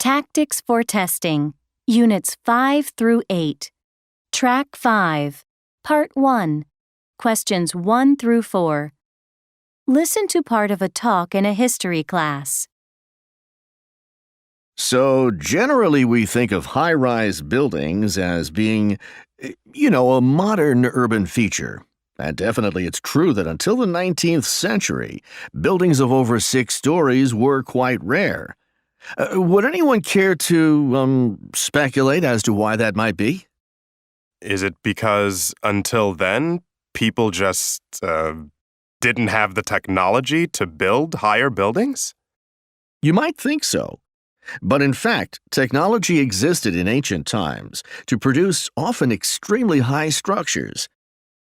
Tactics for Testing, Units 5 through 8. Track 5, Part 1, Questions 1 through 4. Listen to part of a talk in a history class. So, generally, we think of high-rise buildings as being, a modern urban feature. And definitely it's true that until the 19th century, buildings of over 6 stories were quite rare. Would anyone care to speculate as to why that might be? Is it because until then, people just didn't have the technology to build higher buildings? You might think so. But in fact, technology existed in ancient times to produce often extremely high structures.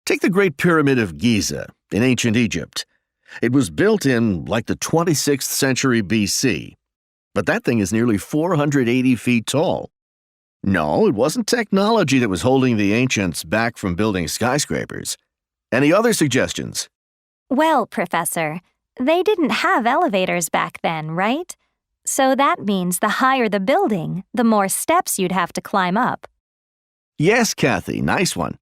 Take the Great Pyramid of Giza in ancient Egypt. It was built in like the 26th century BC, but that thing is nearly 480 feet tall. No, it wasn't technology that was holding the ancients back from building skyscrapers. Any other suggestions? Well, Professor, they didn't have elevators back then, right? So that means the higher the building, the more steps you'd have to climb up. Yes, Kathy, nice one.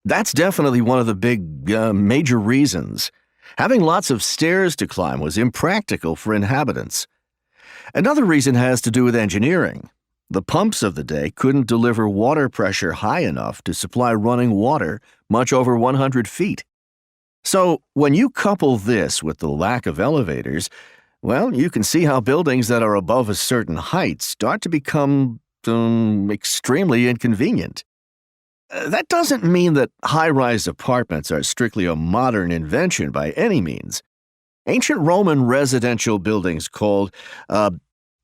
That's definitely one of the big, major reasons. Having lots of stairs to climb was impractical for inhabitants. Another reason has to do with engineering. The pumps of the day couldn't deliver water pressure high enough to supply running water much over 100 feet. So, when you couple this with the lack of elevators, well, you can see how buildings that are above a certain height start to become extremely inconvenient. That doesn't mean that high-rise apartments are strictly a modern invention by any means. Ancient Roman residential buildings called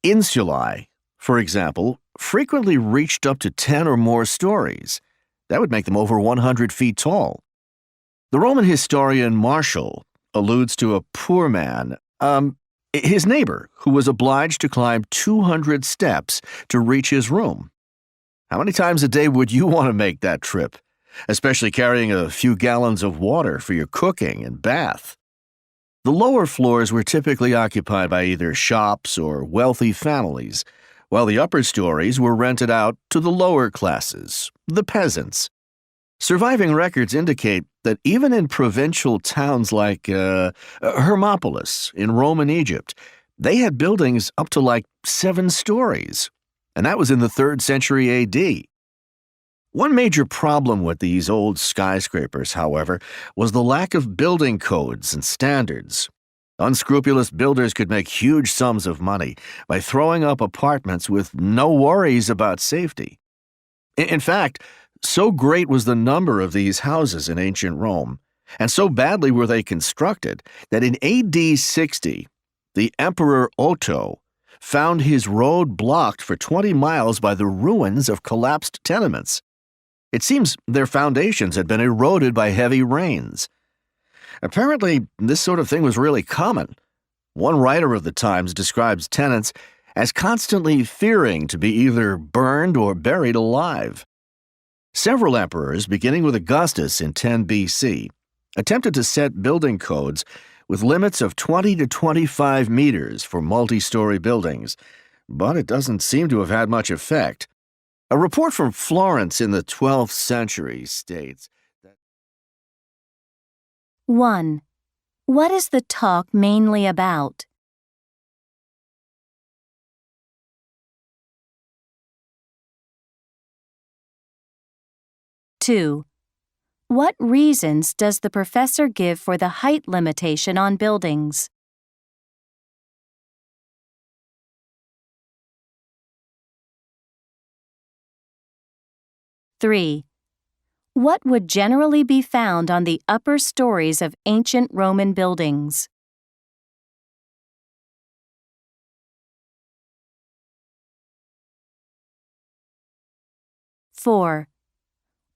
insulae, for example, frequently reached up to 10 or more stories. That would make them over 100 feet tall. The Roman historian Martial alludes to a poor man, his neighbor, who was obliged to climb 200 steps to reach his room. How many times a day would you want to make that trip, especially carrying a few gallons of water for your cooking and bath? The lower floors were typically occupied by either shops or wealthy families, while the upper stories were rented out to the lower classes, the peasants. Surviving records indicate that even in provincial towns like Hermopolis in Roman Egypt, they had buildings up to like 7 stories. And that was in the 3rd century AD. One major problem with these old skyscrapers, however, was the lack of building codes and standards. Unscrupulous builders could make huge sums of money by throwing up apartments with no worries about safety. In fact, so great was the number of these houses in ancient Rome, and so badly were they constructed, that in AD 60, the Emperor Otto found his road blocked for 20 miles by the ruins of collapsed tenements. It seems their foundations had been eroded by heavy rains. Apparently, this sort of thing was really common. One writer of the times describes tenants as constantly fearing to be either burned or buried alive. Several emperors, beginning with Augustus in 10 BC, attempted to set building codes with limits of 20 to 25 meters for multi-story buildings, but it doesn't seem to have had much effect. A report from Florence in the 12th century states that 1. What is the talk mainly about? 2. What reasons does the professor give for the height limitation on buildings? 3. What would generally be found on the upper stories of ancient Roman buildings? 4.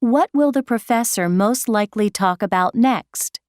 What will the professor most likely talk about next?